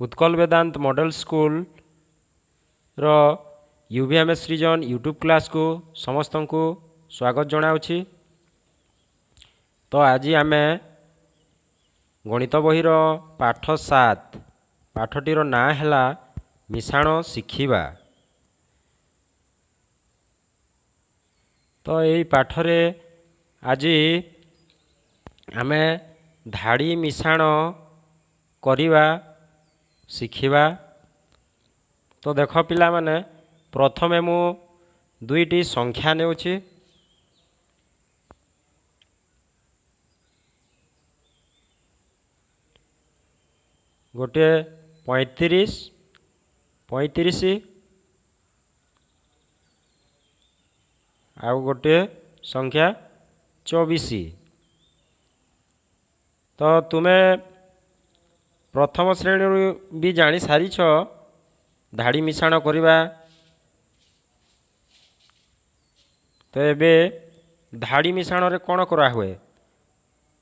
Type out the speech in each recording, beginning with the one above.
उत्कल वेदांत model school रो यूवीएमएस region YouTube class को समस्त को स्वागत जनाऊँगी। तो आज आम गणित बहीर पाठ 7 पाठटीर ना है मिश्रण शिखिबा। तो यही पाठरे आज आम धाड़ी मिश्रण करिबा शिखिबा। तो देख पिला माने प्रथमे मु दुईटी संख्या नेउछि। गोटे 35 35 आउ गोटे संख्या 24। तो तुम्हें प्रथम श्रेणी भी जानी सारी धाड़ी मिश्रण करिबा। तो एबे धाड़ी मिश्रण रे कौन करा हुए,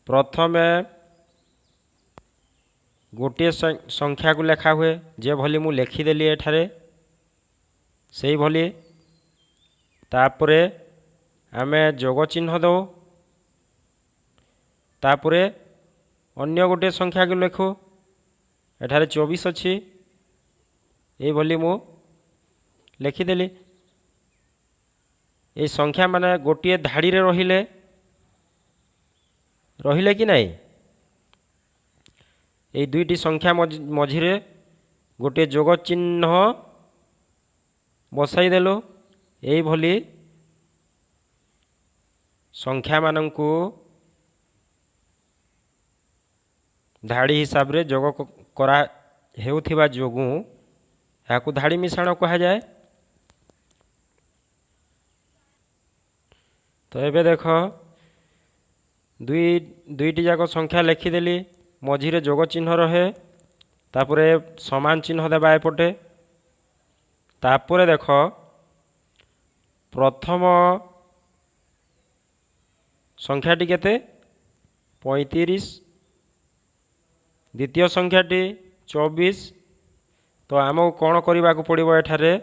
प्रथमे गोटे संख्या को लेखा हुए जे भली मु लेखिदेली एठारे से भली। तापरे आमे जोग चिन्ह दो, तापरे अन्य गोटे संख्या को लेखु। एठारे 24 अच्छी ये भली मु लेखिदेली। ये संख्या माने गोटे धाड़ी रे रहिले कि नहीं, ये दुईटी संख्या मझिरे गोटे जोग चिन्ह बसाई देलु। यही भली संख्या मानंकु धाड़ी हिसाब रे जोग करा हेउथिबा जोगु याकु धाड़ी मिश्रण कहा जाए। तो एबे देख दुईटी जाक संख्या लिखिदेली, मझिरे जोग चिन्ह रहे, तापरे समान चिन्ह देबा एपटे। तापरे देख प्रथम संख्याटी केते 35, द्वितीय संख्याटी 24। तो आमको कौन करने को पड़ो एठारे,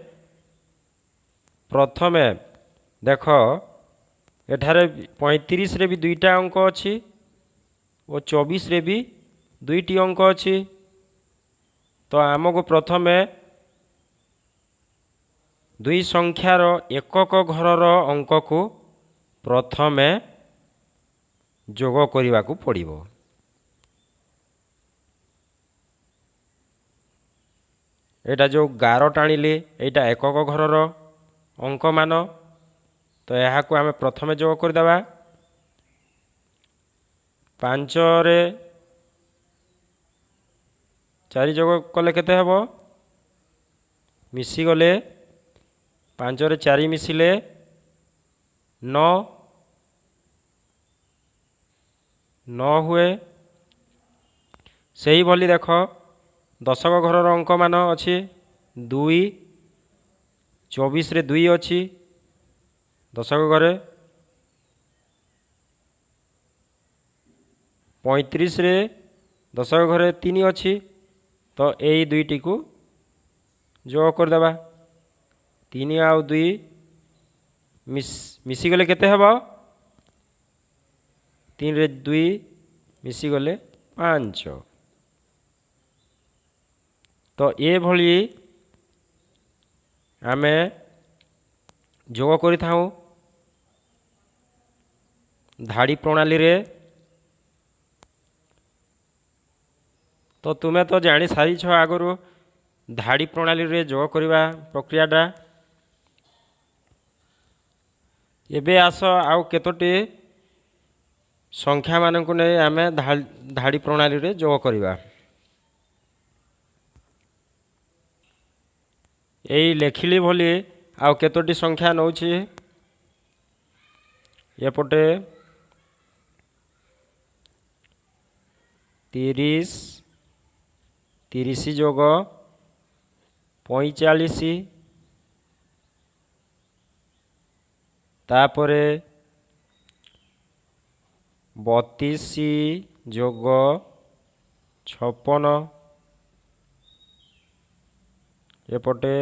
प्रथमे देख एठारे 35 रे भी दुईटा अंक अच्छी और 24 रे भी दुईटी अंक अच्छी। तो आमको प्रथमे दुई संख्यार एकक घरर अंक को प्रथमे जोग करने को पड़ो। एटा जो गार टाणिले एटा एकक घरर अंक मान। तो यह को आम प्रथमे जोग करदेबा। 5 रे 4 जोग कले केते हेबो, मिसी गले 5 रे 4 मिसिले 9 हुए। से ही भली देख दशक घरर अंक मान अच्छी 2, 24 रे 2 अच्छी दशक घरे, 35 रे दशक घरे 3 अच्छी। तो यही दुईटी को जोग करदेबा। 3 आउ 2 मिसिगले केते हेबो, 3 रे 2 मिसिगले 5। तो ये भली आमे जोग करि थाउ धाड़ी प्रणाली रे। तो तुम्हें तो जानी सारी आगु धाड़ी प्रणाली रे जोग करवा प्रक्रियाटा। एबे आस आउ केतोटी संख्या मानक नहीं आमे धाड़ी प्रणाली रे जोग करवा। यही लेखिली भली आउ केतोटी संख्या नौछि। एपटे 30 जोग 45, तापरे 32 जोग 56, एपटे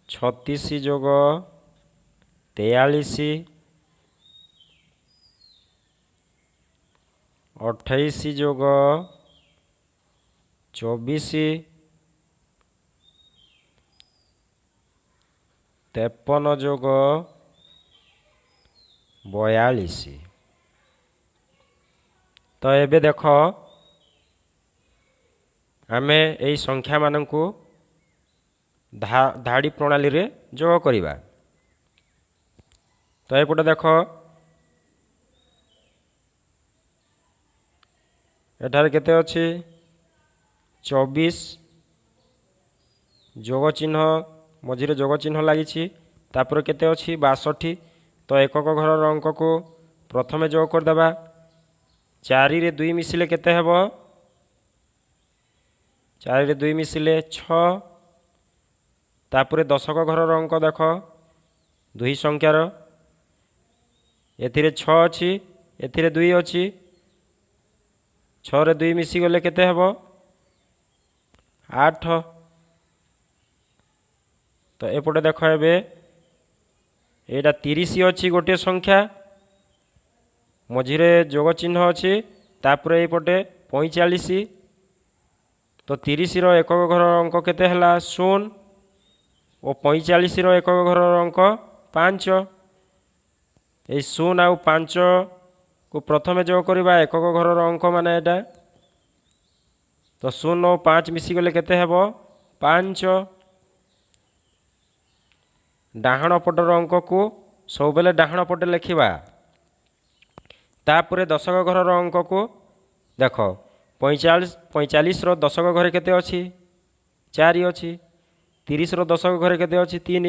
36 जोग 43 28 जोग 24 53 जोग 42। तो एबे देख आमे यही संख्या मानकु धाड़ी प्रणाली रे जोग करिबा। तो एपटे देख एठार केते अछि 24 जोग चिन्ह मझिरे जोग चिन्ह लागिछि तापर केते अछि 62। तो एकक घर अंक को प्रथमे जोग कर देबा 4 रे 2 मिसिले केते हेबो 4 रे 2 मिसिले 6। तापर दशक घर अंक देख दुई संख्यार एथिरे 6 अछि एथिरे 2 अछि 6 रे 2 मिसी गले केते हेबो 8। तो एपटे देख एबे एटा 30 अछि गोटे संख्या मझिरे जोग चिन्ह अछि तापर एपटे 45। तो 30 रो एकक घर अंक केते हला 0 और 45 रो एकक घर अंक 5। ए 0 आउ 5 को प्रथमे जोग करिबा एकक घर अंक माने एटा। तो 0 और 5 मिसी गले केते हेबो 5। डाहाण पटर अंक को सब बेले डाहाण पटे लिखिबा। तापरे दशक घर अंक को देख 45 रो दशक घरे केते अछि 4 अछि 30 रो दशक घरे केते अछि 3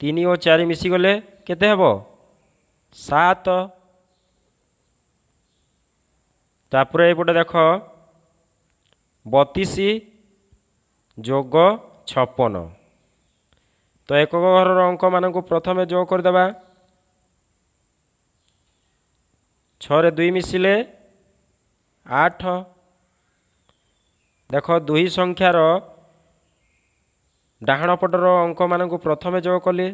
3 और 4 मिसी गले केते हेबो 7। तापरे एपटे देख 32 जोग 56। तो एकक घर अंक मानक प्रथमे जोग कर देबा 6 रे 2 मिसिले 8। देख दुई संख्यार डाहाण पटर अंक मानक प्रथमे जोग कली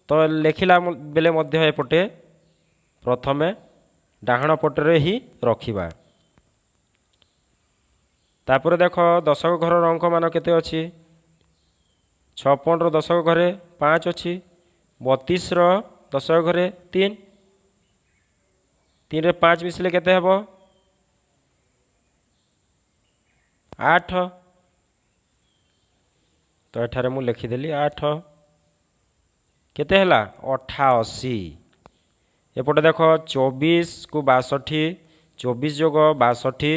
तो लिखिला बेले मध्य एपटे प्रथमे डाहाण पटरे ही रखिबा। तापर देख दशक घर अंक मान केते अछि 56 रो दशक घरे 5 अछि 32 रो दशक घरे 3 3 रे 5 मिसले केते हेबो 8। तो एठारे मु लिखिदेली 8 केते हला 88। एपटे देख 24 को 62 24 जोग 62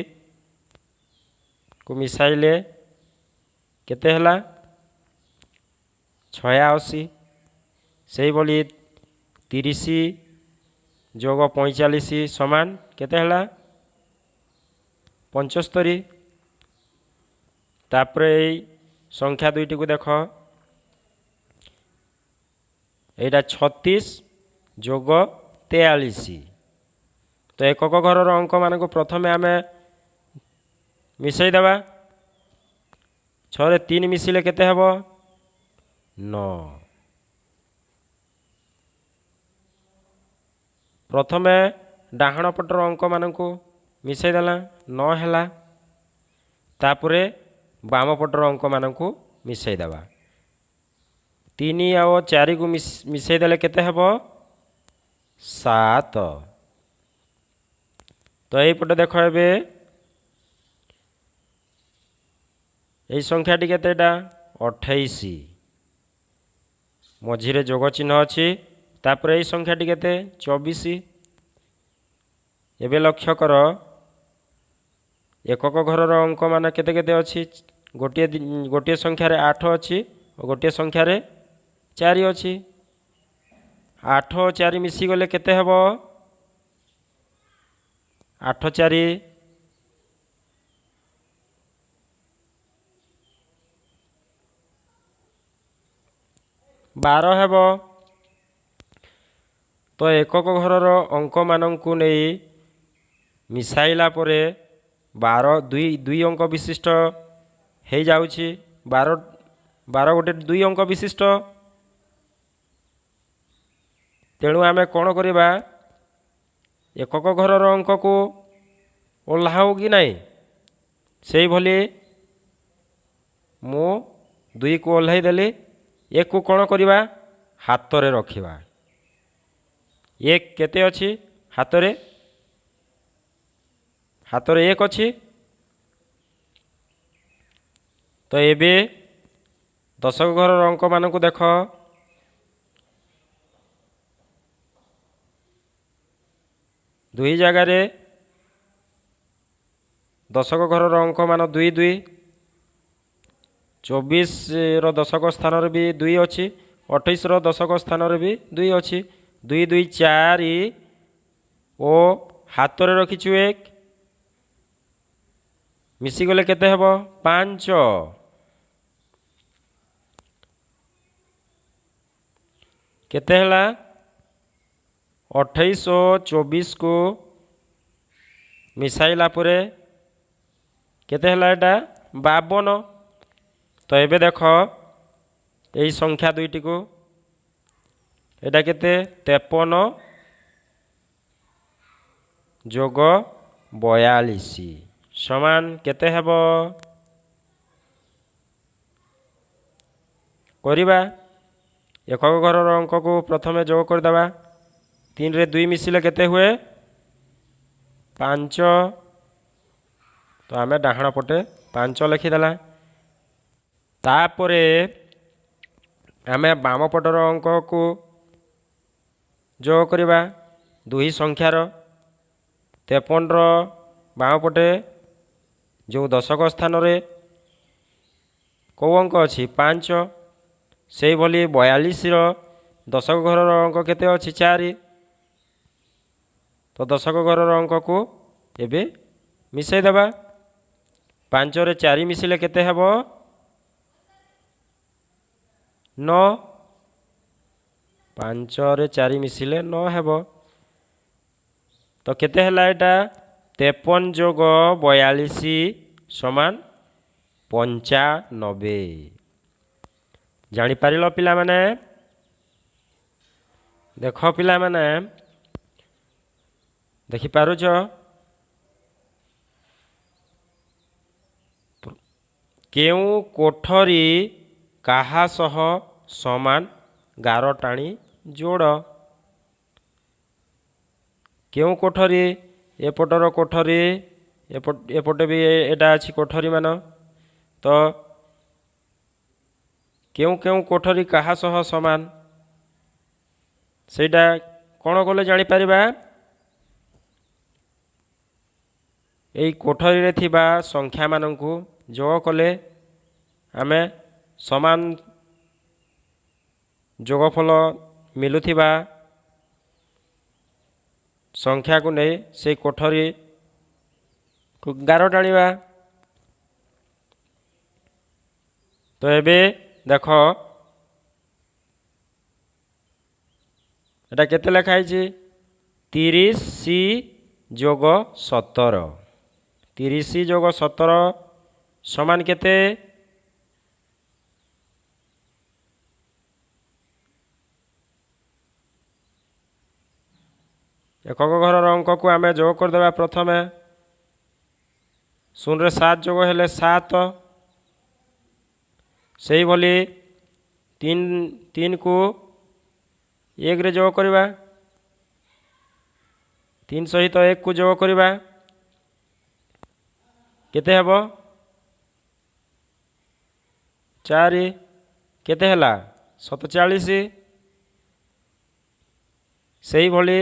को मिसाइले केते हला 86। से बोली 30 जोग 45 समान केते हला 75। तापर संख्या दुईटी को देख एटा 36 जोग 43। तो एकक घर अंक मानक प्रथमे आमे मिसई देबा 6 रे 3 मिसिले केते हेबो 9। प्रथमे डाहाण पटर अंक मानक मिसई देला 9 हैला तापरे बाम पटर अंक मानक मिसई देबा 3 और 4 को मिसई देले केते हेबो 7। तो यही पटे देख एबे यही संख्याटी केतेटा 28 मझिरे जोग चिन्ह अछि तापर यही संख्याटी केते 24। एबे लक्ष्य कर एकक घर अंक मान केते केते अछि गोटे गोटे संख्यार 8 अछि और गोटे संख्यार 4 अछि 8 और 4 मिसी गले केते हेबो 8 4 12 हेबो। तो एकक घर अंक मानू नहीं मिसाइला परे 12 दुई अंक विशिष्ट हो जाउछि 12 12 गोटे 2 अंक विशिष्ट। तेणु आमे कौन करिबा एकक घरर अंक को ओह्लाऊ कि नहीं से भली मु 2 को ओह्लाई देली। 1 को कौन करिबा हाथ रे रखिबा। 1 केते अछि हाथ रे 1 अछि। तो एबे दशक घर अंक मान को देख 2 जगार दशक घर अंक मान 2 2 24 रो दशक स्थान रे भी 2 अछि 28 रो दशक स्थान रे भी 2 अछि 2 2 4 ओ हाथ रे रखिछु 1 मिसी गले केते हेबो 5 केते हला 28 और 24 को मिसाइला परे केते हला एटा 52। तो एबे देख यही संख्या दुईटी को एटा केते 53 जोग 42 समान केते हेबो करिबा। एकक घर अंक को प्रथमे जोग कर देबा 3 रे 2 मिसिले केते हुए 5। तो आमे डाहण पटे 5 लिखिदेला। तापरे आमे बाम पटर अंक को जोग करिबा 2 संख्यार 53 रो बाम पटे जो दशक स्थान रे को अंक अछि 5 से भली 42 रो दशक घर अंक केते अछि 4। तो दशक घर अंक को एबे मिसई देबा 5 रे 4 मिसिले केते हेबो 9 5 रे 4 मिसिले 9 हेबो। तो केते हला एटा 53 जोग 42 समान 95 जानी पारिलो पिला माने। देख पिला माने देखि पारुछ केउ कोठरी काहा सह समान गार टाणी जोड़। केउ कोठरी एपटर कोठरी एपटे भी एटा अछि कोठरी मान। तो केउ केउ कोठरी काहा सह समान सेटा कौन कले जानी पारिबा एई कोठरी रे थिबा संख्या माननकु जोग कले आमे समान जोगफल मिलुथिबा संख्या को नहीं से कोठरी को गार टाणिबा। तो एबे देख एटा केते लेखाई 30 जोग 17 30 जोग 17 समान केते एकक घर अंक को आमे जोग कर देबा। प्रथमे 0 रे 7 जोग हेले 7 सेही भली 3 को 1 रे जोग करिबा 3 सहित 1 को जोग करिबा केते हेबो 4 केते हला 47 सेही भली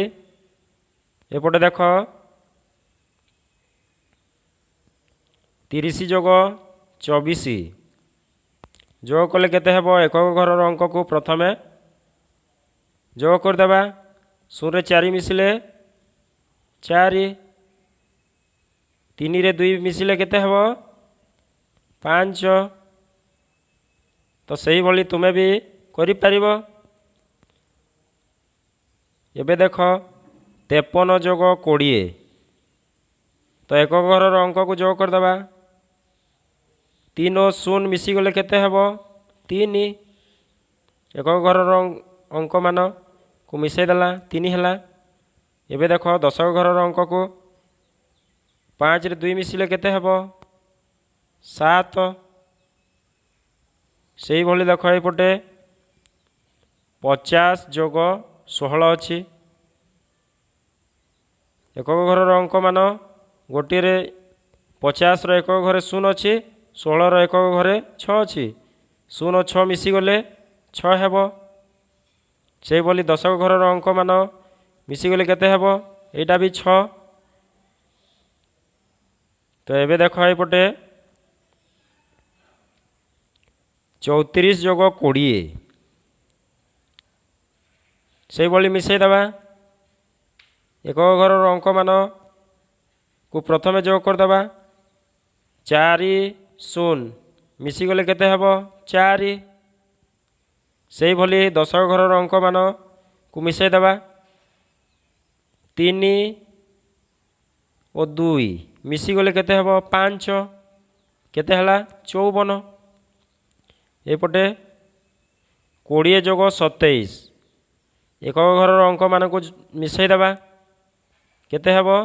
एपटे देख 30 जोग 24 जोग कले केते हेबो एकक घर अंक को प्रथमे जोग कर देबा 0 रे 4 मिसिले 4 3 रे 2 मिसिले केते हेबो 5। तो सही भली तुमे भी करि परिबो। एबे देख 53 जोग 20 तो एकक घर अंक को जोग कर देबा तीन और शून्य मिशिगले केते हेबो तीन। एকক घरर अंक मान को मिसई देला तीन है। एबे देख दशक घरर अंक को 5 रे 2 मिसिले केते हेबो 7। से भली देख एपटे 50 जोग 16 अच्छी। एকক घरर अंक मान गोटे रे 50 रो एকক घरे 0 अच्छी 16 रो एকক घरे 6 अच्छी 0 6 मिसिगले 6 हेबो। से भली दशक घरर अंक मान मिसिगले केते हेबो एटा भी 6। तो एबे देख एपटे 34 जोग 20 से भली मिसई देबा। एকক घरर अंक मान को प्रथमे जोग करदेबा 4 0 मिसिगले केते हेबो 4। से भली दशक घरर अंक मान को मिसई देबा 3 और 2 मिसिगले केते हेबो 5 केते हला 54। एपटे 20 जोग 27 एকক घरर अंक मान को मिसई देबा केते हेबो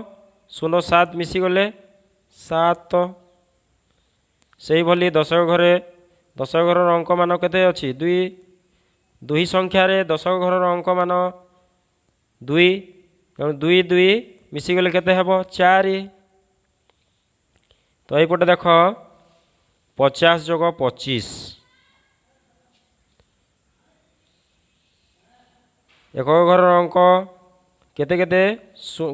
0 7 मिसिगले 7। से भली दशक घरर अंक मान केते अछि 2 2 संख्या रे दशक घरर अंक मान 2 2 2 मिसिगले केते हेबो 4। तो एपटे देख 50 जोग 25 एকক घरर अंक केते केते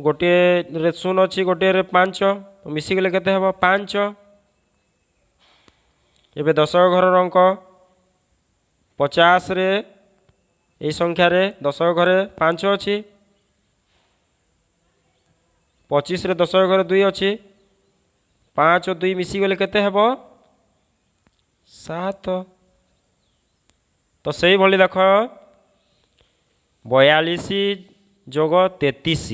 गोटे रे 0 अच्छी गोटे रे 5 तो मिसिगले केते हेबो 5। एबे दशक घरर अंक 50 रे ए संख्या रे दशक घरे 5 अच्छी 25 रे दशक घरे 2 अच्छी 5 और 2 मिसिगले केते हेबो 7। तो से भली देख 42 जोग 33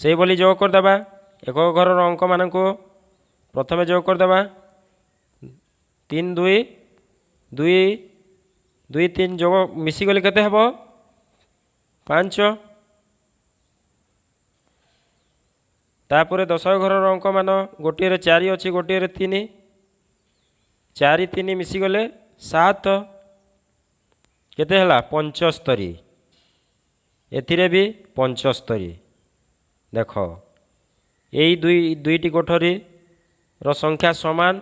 से भली जोग करदेबा। एকক घरर अंक मान को प्रथमे जोग करदेबा 3 2 2 2 3 जोग मिसिगले केते हेबो 5। तापर दशक घरर अंक मान गोटे रे 4 अच्छी गोटे रे 3 4 3 मिसिगले 7 केते हला 75। एथिरे भी 75। देख यही दुईटी कोठरी रो संख्या समान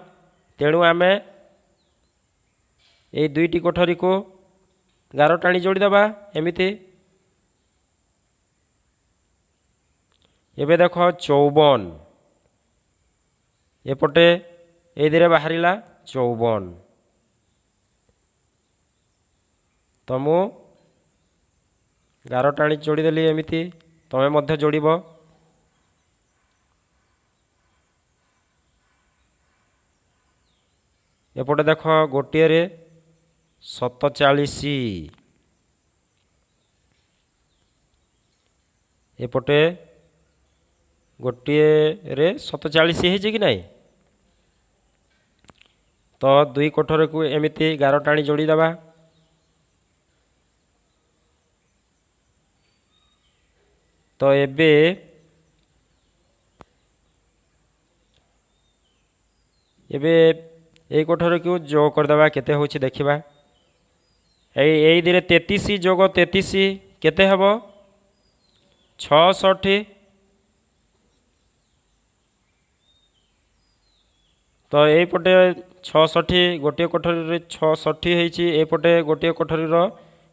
तेणु आमे यही दुईटी कोठरी को गार टाणी जोड़ी देबा एमिति। एबे देख 54 एपटे ए बाहरिला 54 तो मु गार टाणी जोड़ीदेली एमिति तमें मध्य जोड़ब। एपटे देख गोटे रे 47 एपटे गोटे रे 47 है कि नहीं तो दुई कोठर को एमिति गार टाणी जोड़ी देबा। तो एबे ए कोठर को जोग करदेबा केते होछि देखिबा। एई दिरे 33 जोग 33 केते हबो 66। तो एपटे 66 गोटे कोठरी 66 होइछि एपटे गोटे कोठरीर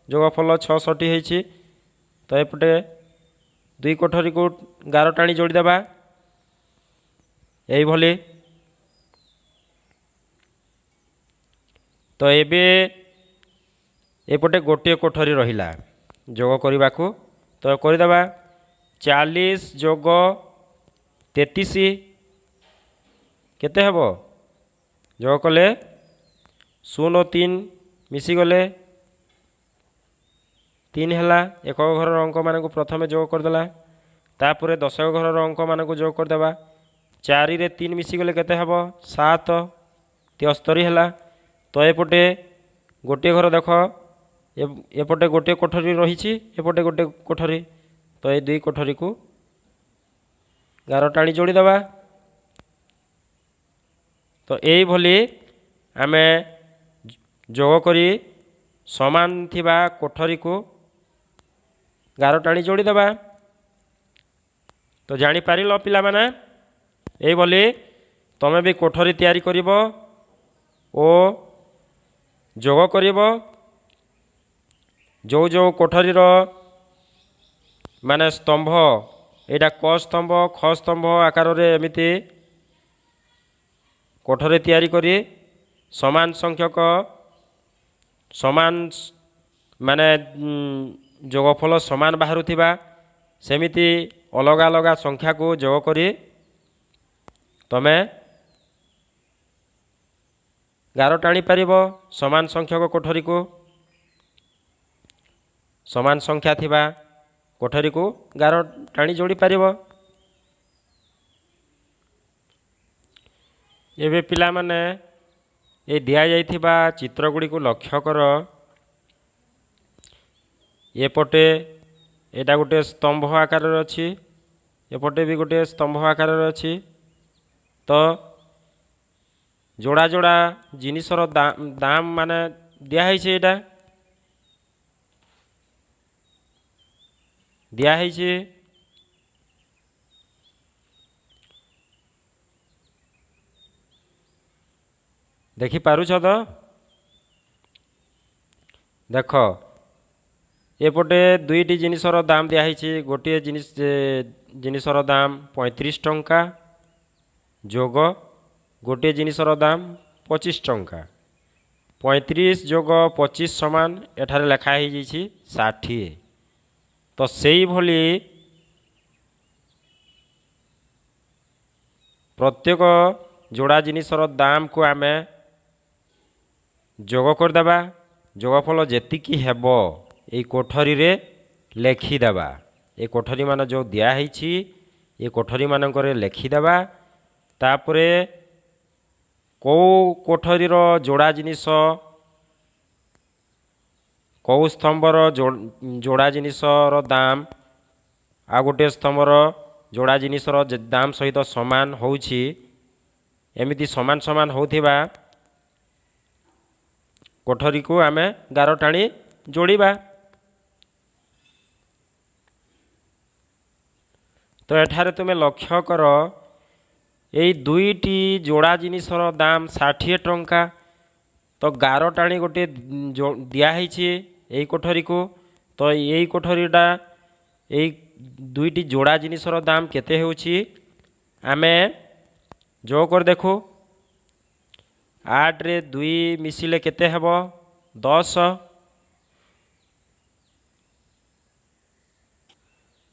जोगफल 66 होइछि। तो एपटे दुई कोठरी को गार टाणी जोड़ी देबा यही भली। तो एबे एपटे गोटे कोठरी रहिला जोग करने को तो करदेबा 40 जोग 33 केते हेबो जोग कले 0 3 मिसिगले 3 है। एকক घरर अंक मान को प्रथमे जोग करदेला तापर दशक घरर अंक मान को जोग करदेबा चारि रे 3 मिसिगले केते हेब 7 73 है। तो एपटे गोटे घर देख एपटे गोटे कोठरी रही एपटे गोटे कोठरी तो ये दुई कोठरी को गार टाणी जोड़ीदे। तो यही आमे जोग करी समान थिबा कोठरी को गार टाणी जोड़ीदे। तो जापर पिला माने यही तमें भी कोठरी तैयारी करिब ओ जोग करिब। जो जो कोठरीर माने स्तंभ एटा क स्तंभ ख स्तंभ आकार रे एमिति कोठरी तैयारी करी समान संख्यक समान माने जोगफल समान बाहरुथिबा सेमिति अलग अलग संख्या को जोग करी तमें गार टाणी पारिब। समान संख्यक कोठरी को समान संख्या थिबा कोठरी को गार टाणी जोड़ी पारिब। एबे पिला माने ये दिया जाइथिबा चित्र गुड़ी को लक्ष्य कर। एपटे एटा गोटे स्तंभ आकार अच्छी एपटे भी गोटे स्तंभ आकार अच्छी। तो जोड़ा जोड़ा जिनिसर दाम माने दिया एटा दिया देखि पारुछ तो देख एपटे दुईटी जिनिसर दाम दिया गोटे जिनिसर दाम 35 टंका जोग गोटे जिनिसर दाम 25 टंका 35 जोग 25 समान एठारे लेखाई 60। तो सेई भली प्रत्येक जोड़ा जिनिसर दाम को आमे जोग करदेबा। जोगफल जेतिकी हेब ये कोठरी रे लेखिदेबा। ये कोठरी मान जो दियाही ये कोठरी मानक लेखिदेबा। तापरे कौ कोठरीर जोड़ा जिनिस कौ स्तंभर जोड़ा जिनिसर दाम आ गोटे स्तंभर जोड़ा जिनिसर दाम सहित समान होउछि एमिति समान समान होथिबा कोठरी को आमे गार टाणी जोड़ीबा। तो एठारे तुमे लक्ष्य कर यही दुईटी जोड़ा जिनिसर दाम 60 टंका। तो गार टाणी गोटे दियाही यही कोठरी को। तो यही कोठरीटा यही दुईटी जोड़ा जिनिसर दाम केते होउछि आमे जो कर देखो 8 रे 2 मिसिले केते हेब 10।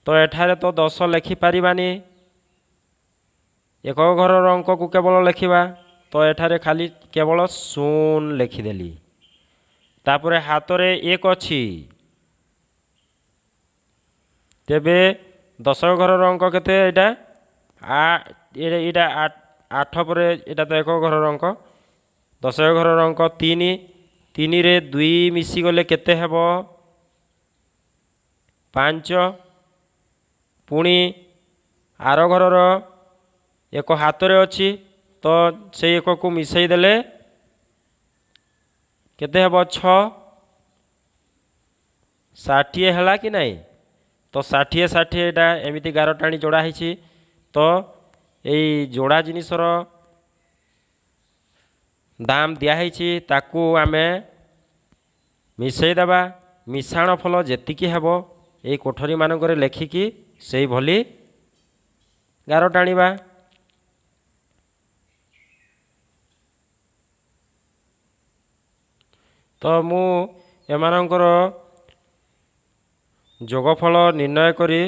तो एठारे तो 10 लेखि पारिबानी एक घर अंक को केवल लेखिबा। तो एठारे खाली केवल 0 लेखिदेली। तापरे हाथ रे 1 अच्छी तेबे 10 घर अंक केते एटा 8 पर एटा तो एक घर अंक 10 घर अंक 3 3 रे 2 मिसी गले केते हेब 5। पुणी आर घरर एक हाथ रे अच्छी तो से एक को मिसई देले केते हेब 6 60 है कि नहीं। तो 60 60 एटा एमिति गार टाणी जोड़ा है। तो यही जोड़ा जिनिसर दाम दियाही ताकू आमे मिसई देबा। मिशाण फल जेतिकी हेब यही कोठरी मानक लेखिकी से भली गार टाणीबा। तो मु एमानकर जोगफल निर्णय करी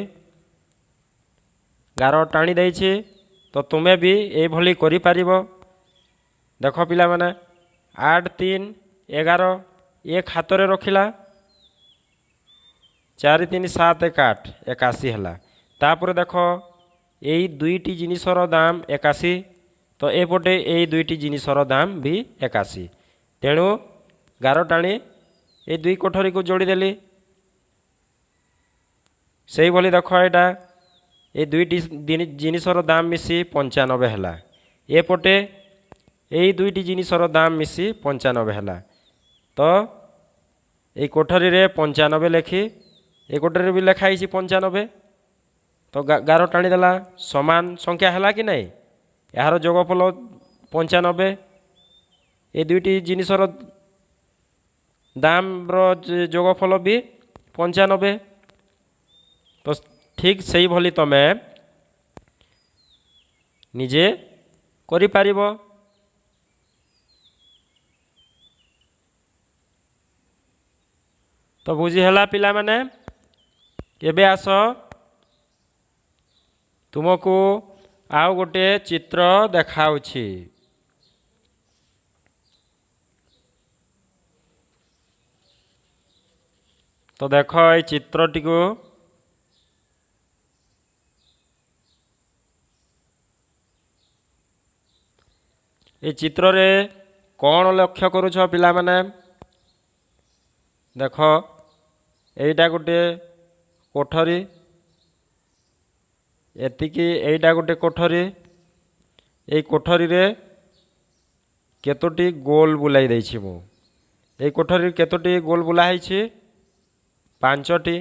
गार टाणी देइछि। तो तुम्हें भी ये भली करि पारिबो। देख पिला माने 8 3 11 एक हाथ रे रखिला 4 3 7 1 8 81 है। तापर देख এই দুইটি জিনিসর দাম 81 তো এপটে এই দুইটি জিনিসর দাম भी 81 তেণু গার টাণি এই দুই কোঠরি को जोड़ीदेली সেইভাবে দেখ এটা এই দুইটি জিনিসর দাম মিশি 95 হেলা এপটে এই দুইটি জিনিসর দাম মিশি 95 হেলা তো এই কোঠরি 95 লেখি এই কোঠরি भी লেখা হয়েছি 95 তো গার টাণি দেলা সমান সংখ্যা হেলা কি নাই এর যোগফল 95 এই দুইটি জিনিসর দামর যোগফল भी 95 তো ঠিক সেইভাবে তুমি নিজে করে পারিব তো বুঝি হেলা পিলা মানে এবে আস तुमको आउ गोटे चित्र देखाउछि तो देख ये चित्रटी को ये चित्र रे कौन लक्ष्य करुछ पिला माने देख एटा गोटे कोठरी एतिकी एटा गोटे कोठरी ये कोठरी रे केतोटी गोल बुलाई देछि मु ये कोठरी केतोटी गोल बुला है 5टी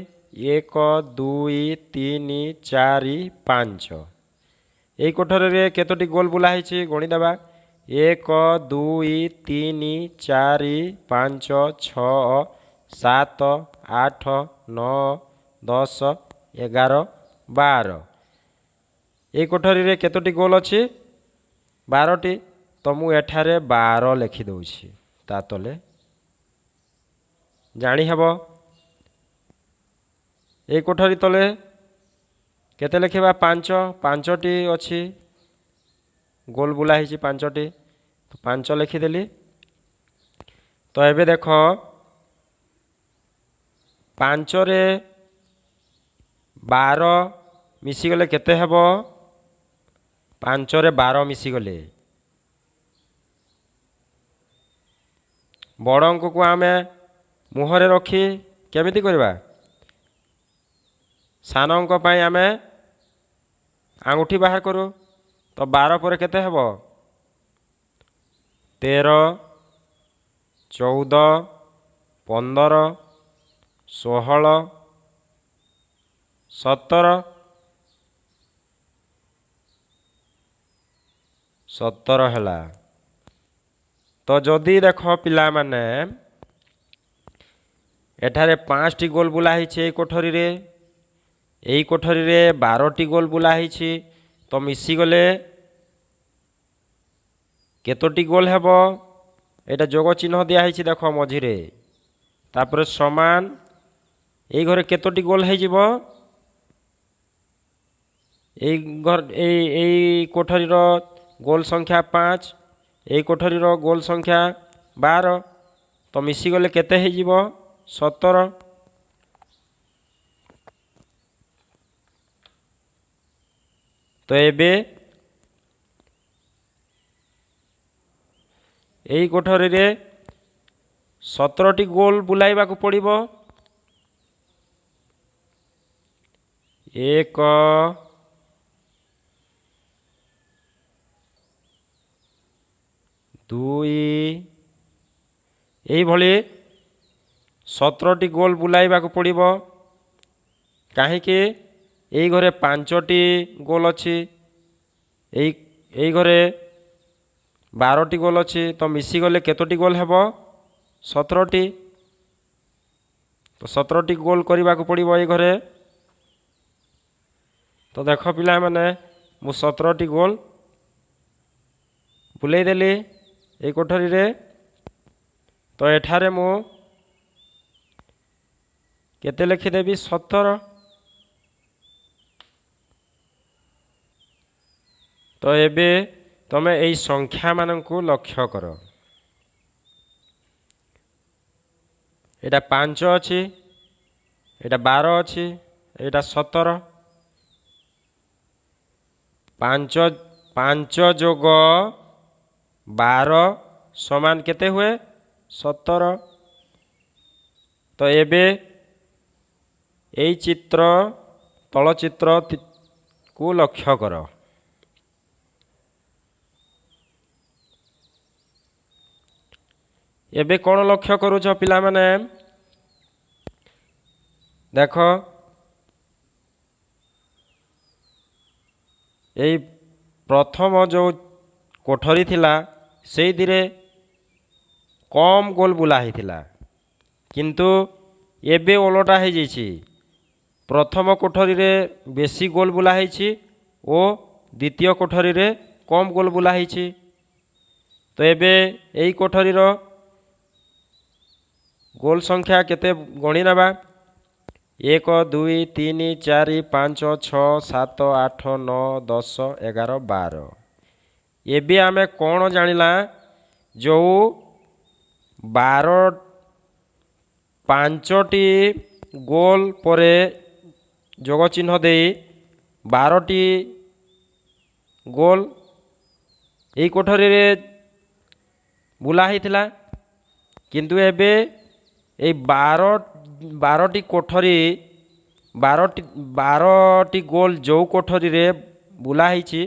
1 2 3 4 5 ये कोठरी रे केतोटी गोल बुला है गणी देबा 1 2 3 4 5 6 7 8 9 10 11 12 ये कोठरी रे केतोटी गोल अच्छी 12टी तो मु एठारे 12 लिखि दउछि ता तले जानी हेबो ये कोठरी तले केते लिखिबा 5टी अच्छी गोल बुला है 5टी तो 5 लिखिदेली तो एबे देख 5 रे 12 मिसिगले केते हेबो 5 रे 12 मिसिगले बड़ अंक को आम मुहरे रखी केमिति करबा सान अंक पाई आम आंगुठी बाहर करूँ तो 12 पर केते हेबो 13 14 15 16 17 हैला तो जदि देख पिला माने एठारे 5टी गोल बुला है कोठरी रे यही कोठरी रे 12टी गोल बुला है तो मिसिगले केतोटी गोल हेबो एटा जोग चिन्ह दिया है देख मझिरे तापर समान এই ঘরে কেতোটি গোল হয়ে যাব এই কোঠরির গোল সংখ্যা 5 এই কোঠরির গোল সংখ্যা 12 তো মিশিগলে কেতে হয়ে যাব 17 তো এবে এই কোঠরিরে 17টি গোল বুলাইবাকু পড়িব 1 2 এইভাবে 17টি গোল বুলাইবাকু পড়িব কাহিকি এই ঘরে 5টি গোল ଅଛି এই ঘরে 12টি গোল ଅଛି তো মিশিগলে কেতোটি গোল ହେବ 17টি তো 17টি গোল କରିବାକୁ ପଡ଼ିବ এই ঘরে तो देख पिला माने मु 17टी गोल बुलाई देली ए कोठरी रे तो एठारे मु केते लिखिदेवी 17 तो एबे तमे एई संख्या मानकु लक्ष्य कर एटा 5 अछि एटा 12 अछि एटा 17 ପାଞ୍ଚ ପାଞ୍ଚ ଯୋଗ 12 ସମାନ କେତେ ହୁଏ? 17। ତ ଏବେ ଏଇ ଚିତ୍ର ତଳ ଚିତ୍ରକୁ ଲକ୍ଷ୍ୟ କର। ଏବେ କ'ଣ ଲକ୍ଷ୍ୟ କରୁଛ ପିଲାମାନେ? ଦେଖ, ଏଇ ପ୍ରଥମ ଯେଉଁ କୋଠରୀ ଥିଲା ସେଇଥିରେ କମ୍ ଗୋଲ ବୁଲା ହେଇଥିଲା, କିନ୍ତୁ ଏବେ ଓଲଟା ହେଇଯାଇଛି। ପ୍ରଥମ କୋଠରୀରେ ବେଶୀ ଗୋଲ ବୁଲା ହେଇଛି ଓ ଦ୍ୱିତୀୟ କୋଠରୀରେ କମ୍ ଗୋଲ ବୁଲା ହେଇଛି। ତ ଏବେ ଏଇ କୋଠରୀର ଗୋଲ ସଂଖ୍ୟା କେତେ ଗଣି ନେବା? 1 2 3 4 5 6 7 8 9 10 11 12। ଏବେ ଆମେ କ'ଣ ଜାଣିଲା? ଯେଉଁ 5ଟି ଗୋଲ ପରେ ଯୋଗ ଚିହ୍ନ ଦେଇ 12ଟି ଗୋଲ ଏଇ କୋଠରୀରେ ବୁଲା ହେଇଥିଲା, କିନ୍ତୁ ଏବେ ଏଇ 12ଟି କୋଠରୀ 12ଟି ଗୋଲ ଯେଉଁ କୋଠରୀରେ ବୁଲା ହେଇଛି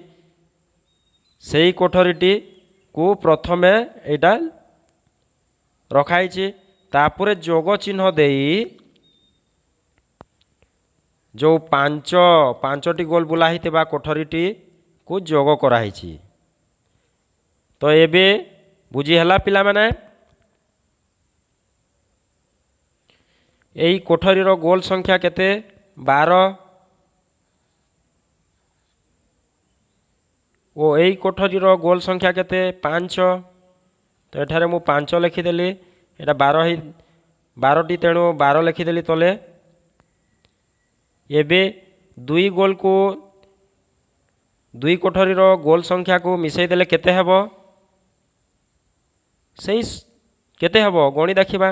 ସେଇ କୋଠରୀଟିକୁ ପ୍ରଥମେ ଏଇଟା ରଖାହେଇଛି। ତାପରେ ଯୋଗ ଚିହ୍ନ ଦେଇ ଯେଉଁ 5ଟି ଗୋଲ ବୁଲା ହେଇଥିବା କୋଠରୀଟିକୁ ଯୋଗ କରାହେଇଛି। ତ ଏବେ ବୁଝି ହେଲା ପିଲାମାନେ? ଏଇ କୋଠରୀର ଗୋଲ ସଂଖ୍ୟା କେତେ? 12 ଓ ଏଇ କୋଠରୀର ଗୋଲ ସଂଖ୍ୟା କେତେ? 5। ତ ଏଠାରେ ମୁଁ 5 ଲେଖିଦେଲି, ଏଇଟା 12ଟି, ତେଣୁ 12 ଲେଖିଦେଲି ତଳେ। ଏବେ ଦୁଇ କୋଠରୀର ଗୋଲ ସଂଖ୍ୟାକୁ ମିଶାଇ ଦେଲେ କେତେ ହେବ? କେତେ ହେବ ଗଣି ଦେଖିବା।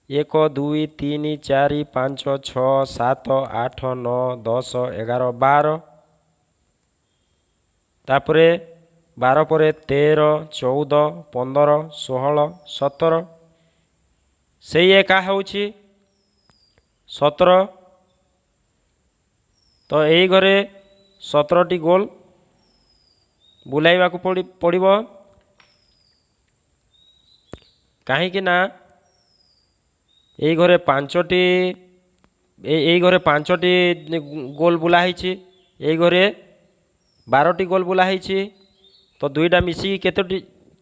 1 2 3 4 5 6 7 8 9 10 11 12। ତାପରେ 12 ପରେ 13 14 15 16 17। ସେଇ ଏକା ହେଉଛି 17। ତ ଏଇ ଘରେ 17ଟି ଗୋଲ ବୁଲାଇବାକୁ ପଡ଼ିବ, କାହିଁକି ନା ଏଇ ଘରେ 5ଟି ଗୋଲ ବୁଲା ହେଇଛି, ଏଇ ଘରେ 12ଟି ଗୋଲ ବୁଲା ହେଇଛି। ତ ଦୁଇଟା ମିଶିକି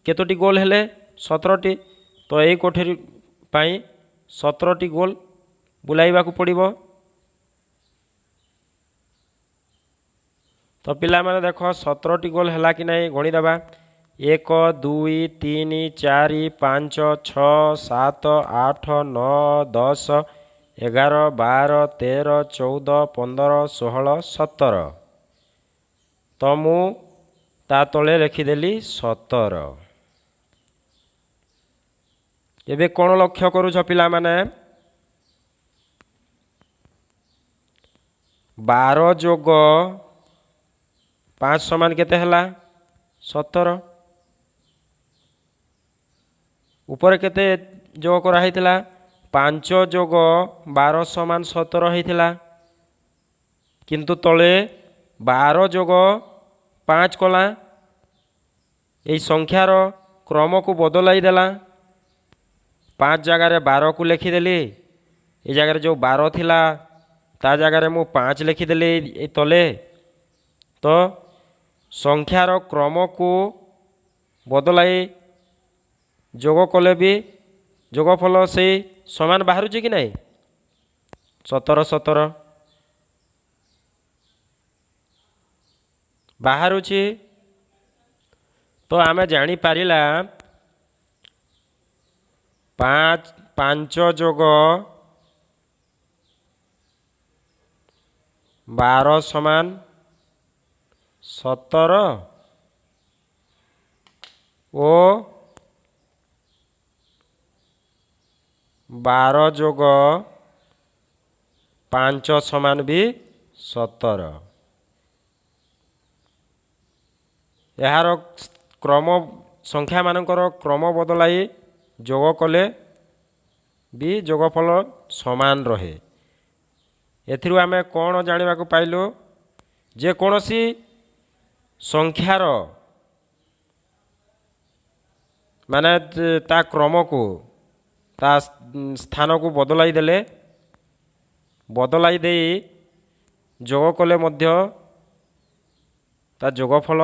କେତୋଟି ଗୋଲ ହେଲେ? 17ଟି। ତ ଏଇ କୋଠରୀ ପାଇଁ 17ଟି ଗୋଲ ବୁଲାଇବାକୁ ପଡ଼ିବ। ତ ପିଲାମାନେ ଦେଖ 17ଟି ଗୋଲ ହେଲା କି ନାହିଁ ଗଣିଦେବା। 1 2 3 4 5 6 7 8 9 10 11 12 13 14 15 16 17। ତ ମୁଁ ତା ତଳେ ଲେଖିଦେଲି 17। ଏବେ କ'ଣ ଲକ୍ଷ୍ୟ କରୁଛ ପିଲାମାନେ? 12 ଯୋଗ 5 ସମାନ କେତେ ହେଲା? 17। ଉପରେ କେତେ ଯୋଗ କରାହେଇଥିଲା? 5 ଯୋଗ 12 ସମାନ 17 ହେଇଥିଲା, କିନ୍ତୁ ତଳେ 12 ଯୋଗ 5 କଲା। ଏଇ ସଂଖ୍ୟାର କ୍ରମକୁ ବଦଳାଇ ଦେଲା। 5 ଜାଗାରେ 12କୁ ଲେଖିଦେଲି, ଏ ଜାଗାରେ ଯେଉଁ 12 ଥିଲା ତା ଜାଗାରେ ମୁଁ 5 ଲେଖିଦେଲି ଏଇ ତଳେ। ତ ସଂଖ୍ୟାର କ୍ରମକୁ ବଦଳାଇ ଯୋଗ କଲେ ବି ଯୋଗଫଳ ସେଇ ସମାନ ବାହାରୁଛି କି ନାହିଁ? 17 17 ବାହାରୁଛି। ତ ଆମେ ଜାଣିପାରିଲା 5 ଯୋଗ 12 ସମାନ 17 ଓ 12 ଯୋଗ 5 ସମାନ ବି 17। यार क्रम संख्या मानकर क्रम बदलाई जोग कले भी जोगफल समान रहे। एथिरु आमे कौन जानिबा को पाइलु जे कोनोसी संख्यार माने ता क्रम को ता स्थान को बदलाई देले बदलाई दे जोग कले मध्य ता जोगफल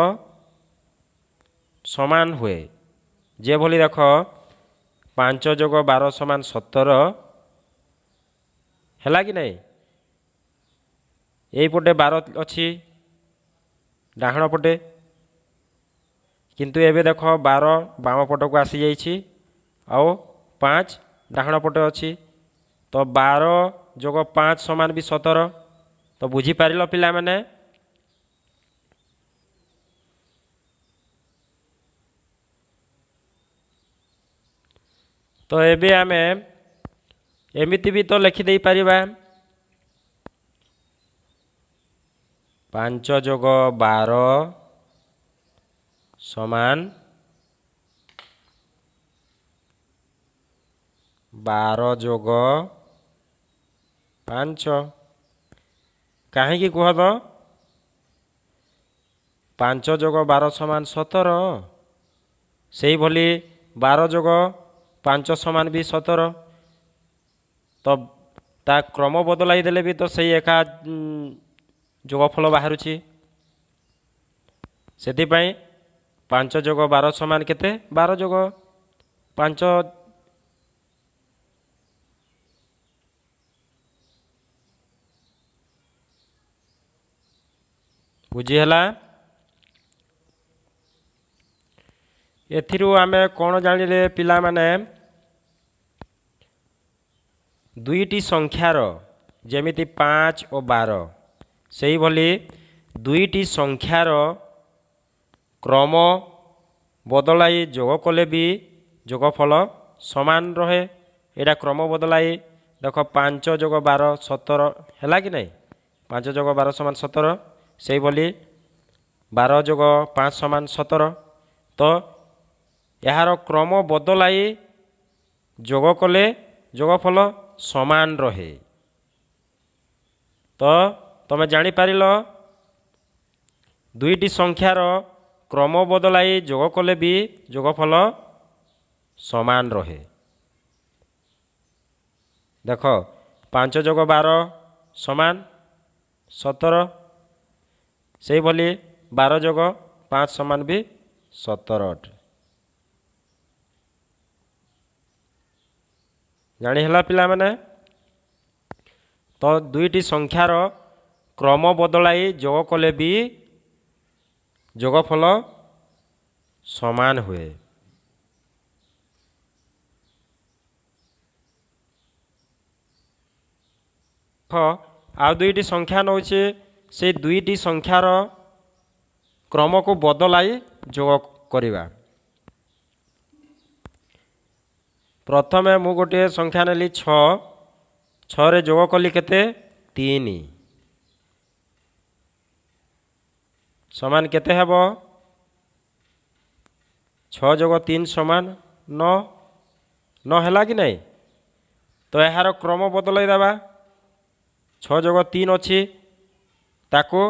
समान हुए। जे भली देख 5 जोग 12 समान 17 है कि नहीं। यहीपटे 12 अच्छी डाहण पटे किंतु एबे देख 12 बाम पट को आसी जाइछि आउ 5 डाहण पटे अच्छी तो 12 जोग 5 समान भी 17 तो बुझी पारिल पिला माने। तो एबे आमे एमिति भी तो लिखि दे पारिबा 5 जोग 12 समान 12 जोग 5 कहीं कह तो 5 जोग 12 समान 17 से भली 12 जोग 5 समान भी 17 तो ता क्रम बदलाई देले भी तो सही एका जोगफल बाहरुछि। सेति पई 5 जोग 12 समान केते 12 जोग 5 बुझी हला। एथिरु आमे कोन जानिले पिला माने दुईटी संख्यार जेमिति 5 और 12 सेही भली दुईटी संख्यार क्रम बदलाई जोग कले भी जोगफल समान रहे। एटा क्रम बदलाई देख 5 जोग 12 17 है कि नहीं। 5 जोग 12 समान 17 से भली 12 जोग 5 समान 17 तो यार क्रम बदलाई जोग कले जोगफल समान रहे। तो तुम जानी पारिल दुईटी संख्यार क्रम बदलाई जोग कले भी जोगफल समान रहे। देख 5 जोग 12 समान 17 से भली 12 जोग 5 समान भी 17 जानी हला पिला माने। तो दुईटी संख्यार क्रम बदलाई जोग कले भी जोगफल समान हुए। आ दुईटी संख्या नौचे से दुईटी संख्यार क्रम को बदलाई जोग करिबा। प्रथमे मु गोटे संख्या नेली 6 रे जोग कली केते 3 समान केते हेबो 6 जोग 3 समान 9 हैला कि नहीं। तो यार क्रम बदलाई देबा 6 जोग 3 अच्छी ताको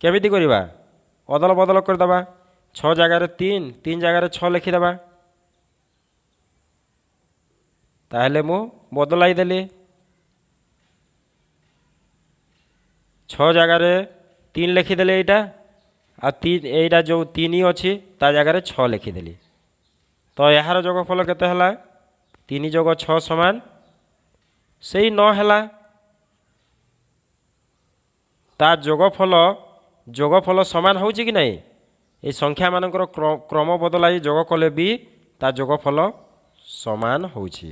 केमिति करिबा अदल बदल कर देबा 6 जगह 3 जगह 6 लिखिदेबा ताहले मु बदलाई देली 6 जगह 3 लिखिदेली एटा आ 3 एटा जो 3 अच्छी ता जगह 6 लिखिदेली। तो यार जोगफल केते हला 3 जोग 6 समान से 9 हैला। ता जोगफल समान होउची कि नहीं। ये संख्या मानकर क्रम बदलाई जोग कले भी ता जोगफल समान होउची।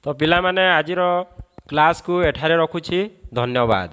तो पिला माने आजिर क्लास को एठारे रखुची। धन्यवाद।